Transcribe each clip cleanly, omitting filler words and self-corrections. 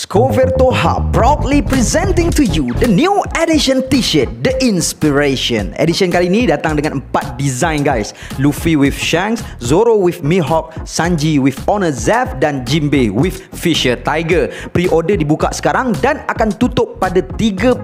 Scoverto Hub proudly presenting to you the new edition t-shirt, The Inspiration. Edition kali ini datang dengan 4 design guys. Luffy with Shanks, Zoro with Mihawk, Sanji with Honor Zeff dan Jinbei with Fisher Tiger. Pre-order dibuka sekarang dan akan tutup pada 31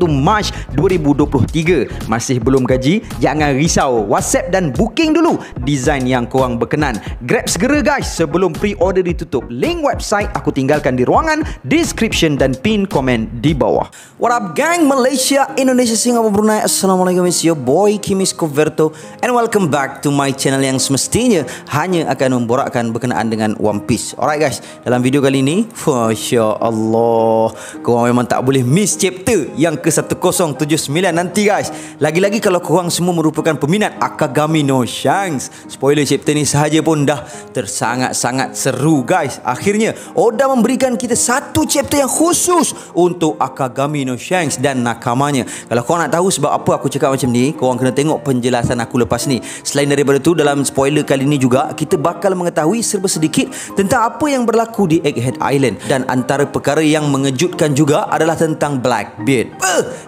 Mac 2023. Masih belum gaji? Jangan risau. WhatsApp dan booking dulu design yang korang berkenan. Grab segera guys sebelum pre-order ditutup. Link website aku tinggalkan di ruangan description dan pin komen di bawah. What up gang, Malaysia, Indonesia, Singapura, Brunei. Assalamualaikum, it's your boy Kimi Scoverto and welcome back to my channel yang semestinya hanya akan memborakkan berkenaan dengan One Piece. Alright guys, dalam video kali ini, Masya Allah, korang memang tak boleh miss chapter yang ke-1079 nanti guys. Lagi-lagi kalau korang semua merupakan peminat Akagami no Shanks. Spoiler, chapter ni sahaja pun dah tersangat-sangat seru guys. Akhirnya Oda memberikan kita satu chapter yang khusus untuk Akagami no Shanks dan nakamanya. Kalau korang nak tahu sebab apa aku cakap macam ni, korang kena tengok penjelasan aku lepas ni. Selain daripada tu, dalam spoiler kali ni juga kita bakal mengetahui serba sedikit tentang apa yang berlaku di Egghead Island. Dan antara perkara yang mengejutkan juga adalah tentang Blackbeard.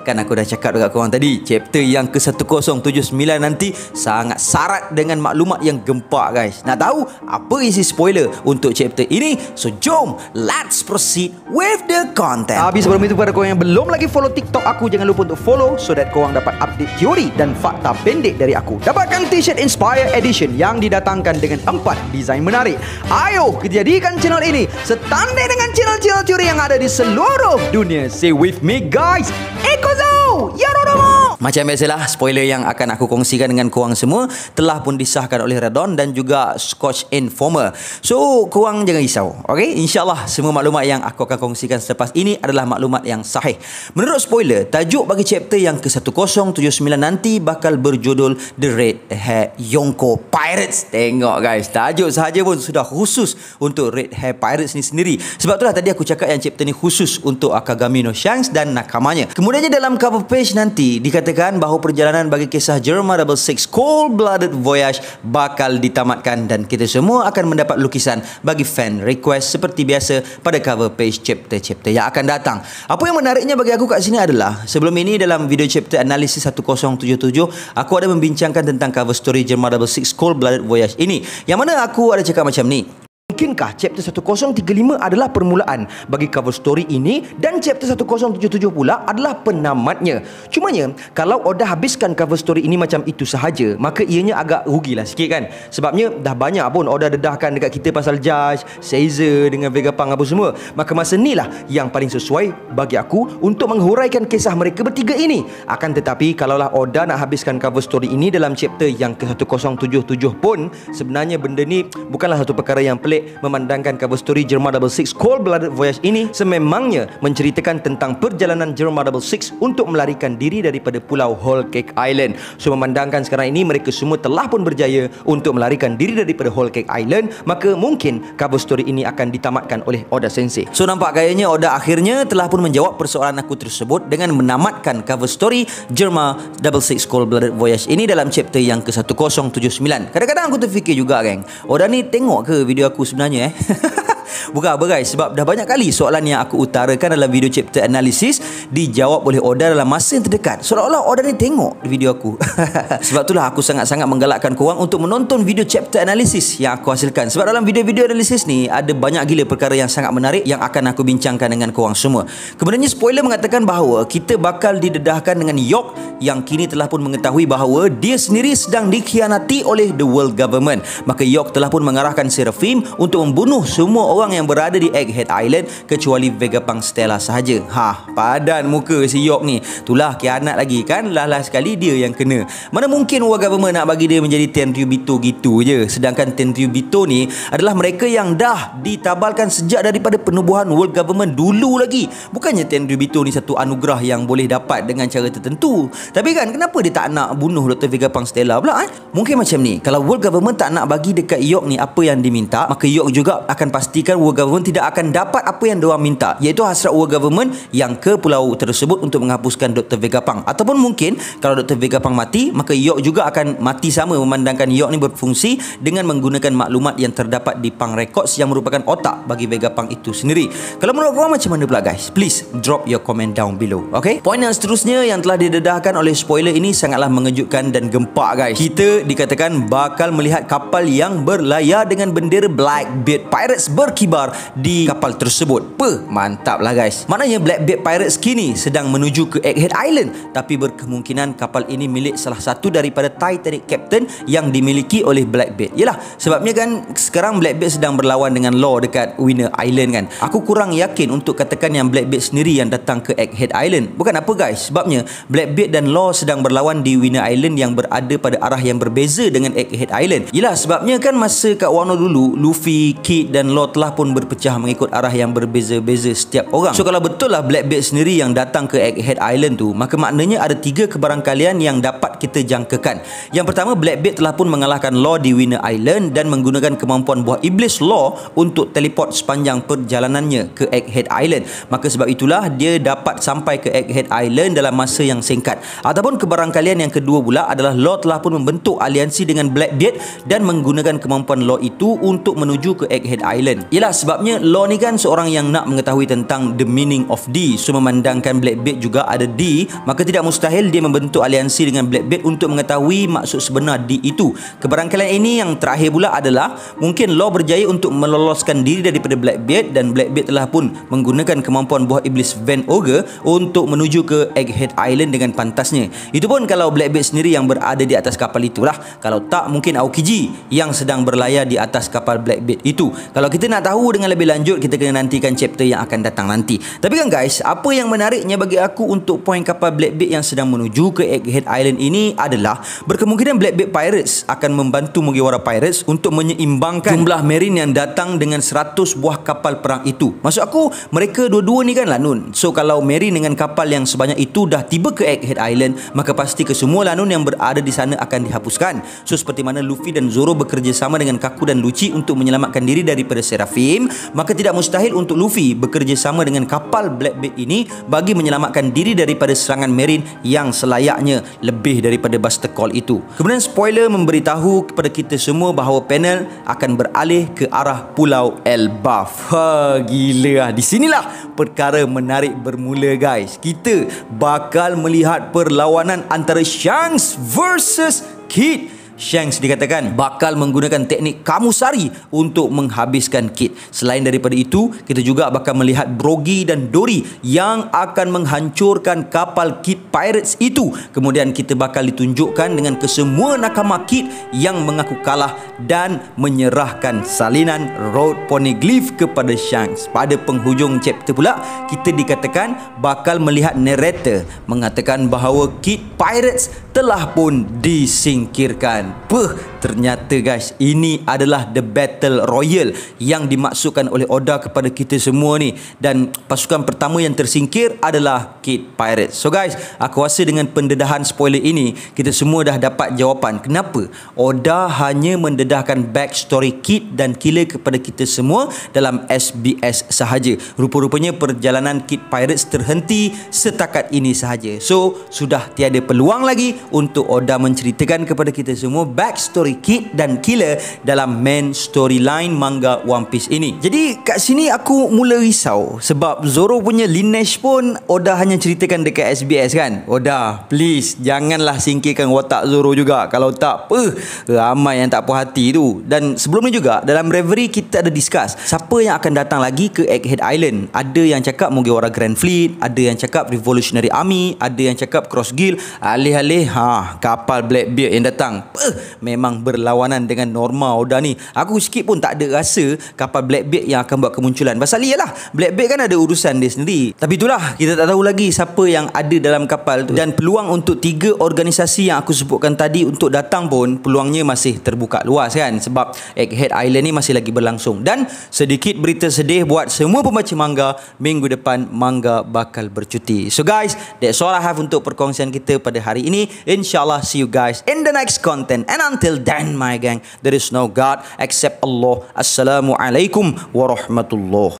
Kan aku dah cakap dekat korang tadi, chapter yang ke-1079 nanti sangat syarat dengan maklumat yang gempak guys. Nak tahu apa isi spoiler untuk chapter ini? So jom, let's proceed with the content. Habis sebelum itu, pada korang yang belum lagi follow TikTok aku, jangan lupa untuk follow so that korang dapat update teori dan fakta pendek dari aku. Dapatkan t-shirt Inspire Edition yang didatangkan dengan 4 desain menarik. Ayo kita jadikan channel ini setandai dengan channel-channel teori yang ada di seluruh dunia. Say with me guys, Ikozo Yarodomo. Macam biasalah, spoiler yang akan aku kongsikan dengan korang semua telah pun disahkan oleh Radon dan juga Scotch Informer. So korang jangan risau, okay? InsyaAllah semua maklumat yang aku akan kongsikan selepas ini adalah maklumat yang sahih. Menurut spoiler, tajuk bagi chapter yang ke-1079 nanti bakal berjudul The Red Hair Yonko Pirates. Tengok guys, tajuk sahaja pun sudah khusus untuk Red Hair Pirates ni sendiri. Sebab itulah tadi aku cakap yang chapter ni khusus untuk Akagami no Shanks dan nakamanya. Kemudiannya dalam cover page nanti dikatakan bahawa perjalanan bagi kisah Germa 66 Cold-Blooded Voyage bakal ditamatkan dan kita semua akan mendapat lukisan bagi fan request seperti biasa pada cover page chapter-chapter yang akan datang. Apa yang menariknya bagi aku kat sini adalah sebelum ini dalam video chapter analisis 1077 aku ada membincangkan tentang cover story Germa 66 Cold-Blooded Voyage ini, yang mana aku ada cakap macam ni. Mungkinkah chapter 1035 adalah permulaan bagi cover story ini dan chapter 1077 pula adalah penamatnya? Cumanya, kalau Oda habiskan cover story ini macam itu sahaja, maka ianya agak rugilah sikit kan? Sebabnya dah banyak pun Oda dedahkan dekat kita pasal Judge, Caesar dengan Vegapunk apa semua. Maka masa inilah yang paling sesuai bagi aku untuk menghuraikan kisah mereka bertiga ini. Akan tetapi, kalaulah Oda nak habiskan cover story ini dalam chapter yang ke-1077 pun, sebenarnya benda ni bukanlah satu perkara yang pelik. Memandangkan cover story Germa 66 Cold-Blooded Voyage ini sememangnya menceritakan tentang perjalanan Germa 66 untuk melarikan diri daripada pulau Whole Cake Island. So memandangkan sekarang ini mereka semua telah pun berjaya untuk melarikan diri daripada Whole Cake Island, maka mungkin cover story ini akan ditamatkan oleh Oda Sensei. So nampak gayanya Oda akhirnya telah pun menjawab persoalan aku tersebut dengan menamatkan cover story Germa 66 Cold-Blooded Voyage ini dalam chapter yang ke-1079. Kadang-kadang aku terfikir juga geng, Oda ni tengok ke video aku sebenarnya Bukan apa guys, sebab dah banyak kali soalan yang aku utarakan dalam video chapter analisis dijawab oleh Oda dalam masa yang terdekat. Seolah-olah Oda ni tengok video aku. Sebab itulah aku sangat-sangat menggalakkan korang untuk menonton video chapter analisis yang aku hasilkan. Sebab dalam video-video analisis ni ada banyak gila perkara yang sangat menarik yang akan aku bincangkan dengan korang semua. Kemudiannya spoiler mengatakan bahawa kita bakal didedahkan dengan York yang kini telah pun mengetahui bahawa dia sendiri sedang dikhianati oleh the world government. Maka York telah pun mengarahkan Seraphim untuk membunuh semua orang yang berada di Egghead Island kecuali Vegapunk Stella sahaja. Padan muka si York ni. Itulah khianat lagi kan, lah sekali dia yang kena. Mana mungkin world government nak bagi dia menjadi Tenryubito gitu je. Sedangkan Tenryubito ni adalah mereka yang dah ditabalkan sejak daripada penubuhan world government dulu lagi. Bukannya Tenryubito ni satu anugerah yang boleh dapat dengan cara tertentu. Tapi kan kenapa dia tak nak bunuh Dr. Vegapunk Stella pula Mungkin macam ni, kalau world government tak nak bagi dekat York ni apa yang diminta, maka York juga akan pastikan World Government tidak akan dapat apa yang diorang minta, iaitu hasrat World Government yang ke pulau tersebut untuk menghapuskan Dr. Vegapunk. Ataupun mungkin kalau Dr. Vegapunk mati, maka York juga akan mati sama, memandangkan York ni berfungsi dengan menggunakan maklumat yang terdapat di Punk Records yang merupakan otak bagi Vegapunk itu sendiri. Kalau menurut korang macam mana pula guys? Please drop your comment down below. Okay? Poin yang seterusnya yang telah didedahkan oleh spoiler ini sangatlah mengejutkan dan gempak guys. Kita dikatakan bakal melihat kapal yang berlayar dengan bendera Blackbeard Pirates berkibar di kapal tersebut. Mantap lah guys. Maknanya Blackbeard Pirates kini sedang menuju ke Egghead Island, tapi berkemungkinan kapal ini milik salah satu daripada Titanic Captain yang dimiliki oleh Blackbeard. Yelah, sebabnya kan sekarang Blackbeard sedang berlawan dengan Law dekat Winner Island kan. Aku kurang yakin untuk katakan yang Blackbeard sendiri yang datang ke Egghead Island. Bukan apa guys, sebabnya Blackbeard dan Law sedang berlawan di Winner Island yang berada pada arah yang berbeza dengan Egghead Island. Yelah, sebabnya kan masa kat Wano dulu, Luffy, Kid dan Law telah pun berpecah mengikut arah yang berbeza-beza setiap orang. So kalau betul lah Blackbeard sendiri yang datang ke Egghead Island tu, maka maknanya ada 3 kebarangkalian yang dapat kita jangkakan. Yang pertama, Blackbeard telah pun mengalahkan Law di Winner Island dan menggunakan kemampuan buah iblis Law untuk teleport sepanjang perjalanannya ke Egghead Island. Maka sebab itulah dia dapat sampai ke Egghead Island dalam masa yang singkat. Ataupun kebarangkalian yang kedua pula adalah Law telah pun membentuk aliansi dengan Blackbeard dan menggunakan kemampuan Law itu untuk menuju ke Egghead Island. Yalah, sebabnya Law ni kan seorang yang nak mengetahui tentang the meaning of D. So memandangkan Blackbeard juga ada D, maka tidak mustahil dia membentuk aliansi dengan Blackbeard untuk mengetahui maksud sebenar D itu. Kebarangkalian ini yang terakhir pula adalah mungkin Law berjaya untuk meloloskan diri daripada Blackbeard dan Blackbeard telah pun menggunakan kemampuan buah iblis Van Ogre untuk menuju ke Egghead Island dengan pantasnya. Itu pun kalau Blackbeard sendiri yang berada di atas kapal itulah. Kalau tak, mungkin Aokiji yang sedang berlayar di atas kapal Blackbeard itu. Kalau kita nak tahu dengan lebih lanjut, kita kena nantikan chapter yang akan datang nanti. Tapi kan guys, apa yang menariknya bagi aku untuk poin kapal Blackbeard yang sedang menuju ke Egghead Island ini adalah berkemungkinan Blackbeard Pirates akan membantu Mugiwara Pirates untuk menyeimbangkan jumlah marine yang datang dengan 100 buah kapal perang itu. Maksud aku, mereka dua-dua ni kan Lanun. So kalau marine dengan kapal yang sebanyak itu dah tiba ke Egghead Island, maka pasti kesemua Lanun yang berada di sana akan dihapuskan. So seperti mana Luffy dan Zoro bekerjasama dengan Kaku dan Lucci untuk menyelamatkan diri daripada Seraphim, maka tidak mustahil untuk Luffy bekerjasama dengan kapal Blackbeard ini bagi menyelamatkan diri daripada serangan marine yang selayaknya lebih daripada Buster Call itu. Kemudian spoiler memberitahu kepada kita semua bahawa panel akan beralih ke arah Pulau Elbaf. Gila lah. Di sinilah perkara menarik bermula guys. Kita bakal melihat perlawanan antara Shanks versus Kid. Shanks dikatakan bakal menggunakan teknik Kamusari untuk menghabiskan Kid. Selain daripada itu, kita juga bakal melihat Brogy dan Dory yang akan menghancurkan kapal Kid Pirates itu. Kemudian kita bakal ditunjukkan dengan kesemua nakama Kid yang mengaku kalah dan menyerahkan salinan Road Poneglyph kepada Shanks. Pada penghujung chapter pula, kita dikatakan bakal melihat narrator mengatakan bahawa Kid Pirates telah pun disingkirkan. Ternyata guys, ini adalah the battle royal yang dimaksudkan oleh Oda kepada kita semua ni. Dan pasukan pertama yang tersingkir adalah Kid Pirates. So guys, aku rasa dengan pendedahan spoiler ini, kita semua dah dapat jawapan kenapa Oda hanya mendedahkan backstory Kid dan Killer kepada kita semua dalam SBS sahaja. Rupa-rupanya perjalanan Kid Pirates terhenti setakat ini sahaja. So sudah tiada peluang lagi untuk Oda menceritakan kepada kita semua backstory Kid dan Killer dalam main storyline manga One Piece ini. Jadi kat sini aku mula risau sebab Zoro punya lineage pun Oda hanya ceritakan dekat SBS kan. Oda, please janganlah singkirkan watak Zoro juga. Kalau tak, ramai yang tak puas hati tu. Dan sebelum ni juga dalam Reverie kita ada discuss siapa yang akan datang lagi ke Egghead Island. Ada yang cakap Mugiwara Grand Fleet, ada yang cakap Revolutionary Army, ada yang cakap Cross Guild, alih-alih kapal Blackbeard yang datang. Memang berlawanan dengan norma Oda ni. Aku sikit pun tak ada rasa kapal Blackbeard yang akan buat kemunculan. Pasal iyalah, Blackbeard kan ada urusan dia sendiri. Tapi itulah, kita tak tahu lagi siapa yang ada dalam kapal tu. Dan peluang untuk 3 organisasi yang aku sebutkan tadi untuk datang pun peluangnya masih terbuka luas kan. Sebab Egghead Island ni masih lagi berlangsung. Dan sedikit berita sedih buat semua pembaca manga, minggu depan manga bakal bercuti. So guys, that's all I have untuk perkongsian kita pada hari ini. InsyaAllah see you guys in the next content. understand. And until then, my gang, there is no God except Allah. Assalamualaikum warahmatullahi